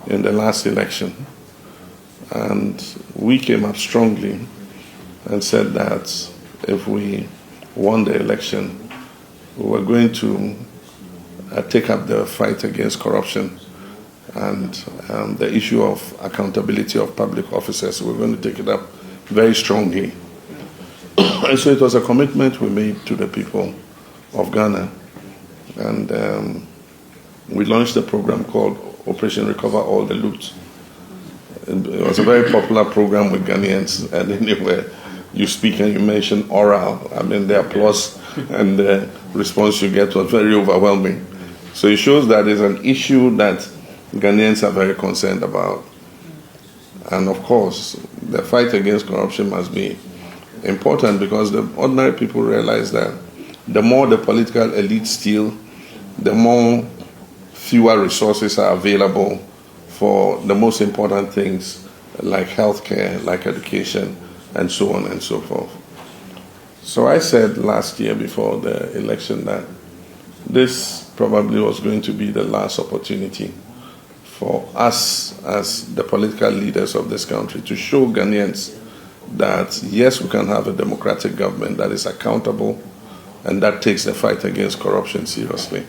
in the last election. And we came up strongly and said that if we won the election, we were going to take up the fight against corruption and the issue of accountability of public officers. We're going to take it up very strongly. And so it was a commitment we made to the people of Ghana. And we launched a program called Operation Recover All the Loot. It was a very popular program with Ghanaians, and anywhere you speak and you mention oral, I mean, the applause and the response you get was very overwhelming. So it shows that it's an issue that Ghanaians are very concerned about. And of course, the fight against corruption must be important because the ordinary people realize that the more the political elite steal, the more fewer resources are available for the most important things like healthcare, like education, and so on and so forth. So I said last year before the election that this probably was going to be the last opportunity for us as the political leaders of this country to show Ghanaians that yes, we can have a democratic government that is accountable and that takes the fight against corruption seriously.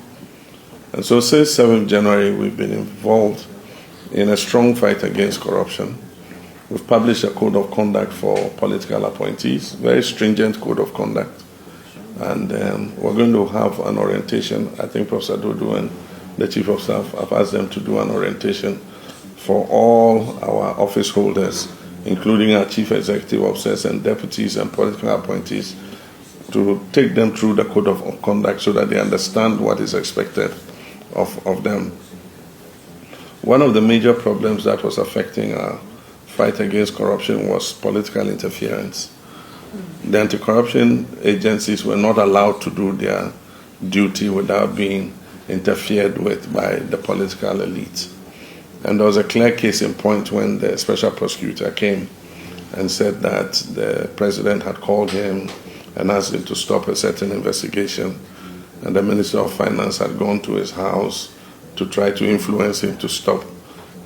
And so since 7th January, we've been involved in a strong fight against corruption. We've published a code of conduct for political appointees, very stringent code of conduct. And we're going to have an orientation. I think Professor Dodo and the Chief of Staff have asked them to do an orientation for all our office holders, including our Chief Executive Officers and deputies and political appointees, to take them through the code of conduct so that they understand what is expected of them. One of the major problems that was affecting our fight against corruption was political interference. The anti-corruption agencies were not allowed to do their duty without being interfered with by the political elite. And there was a clear case in point when the special prosecutor came and said that the president had called him and asked him to stop a certain investigation, and the Minister of Finance had gone to his house to try to influence him to stop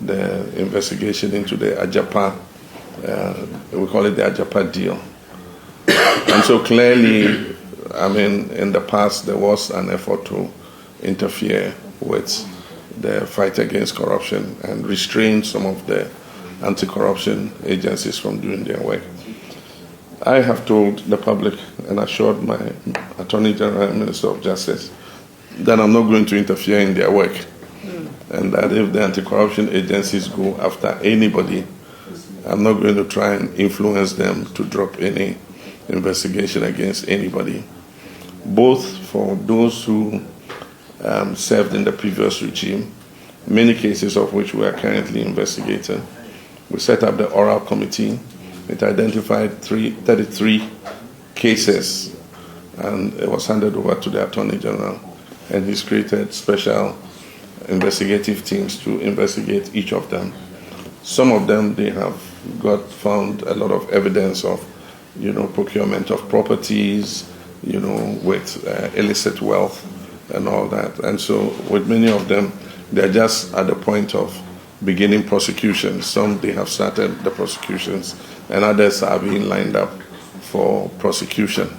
the investigation into the Ajapa, we call it the Ajapa deal. And so clearly, I mean, in the past there was an effort to interfere with the fight against corruption and restrain some of the anti-corruption agencies from doing their work. I have told the public and assured my Attorney General and Minister of Justice that I'm not going to interfere in their work, and that if the anti-corruption agencies go after anybody, I'm not going to try and influence them to drop any investigation against anybody, both for those who served in the previous regime, many cases of which we are currently investigating. We set up the oral committee. It identified 33 cases, and it was handed over to the Attorney General, and he's created special investigative teams to investigate each of them. Some of them, they have found a lot of evidence of, procurement of properties, with illicit wealth and all that. And so with many of them, they're just at the point of beginning prosecutions. Some, they have started the prosecutions, and others are being lined up for prosecution.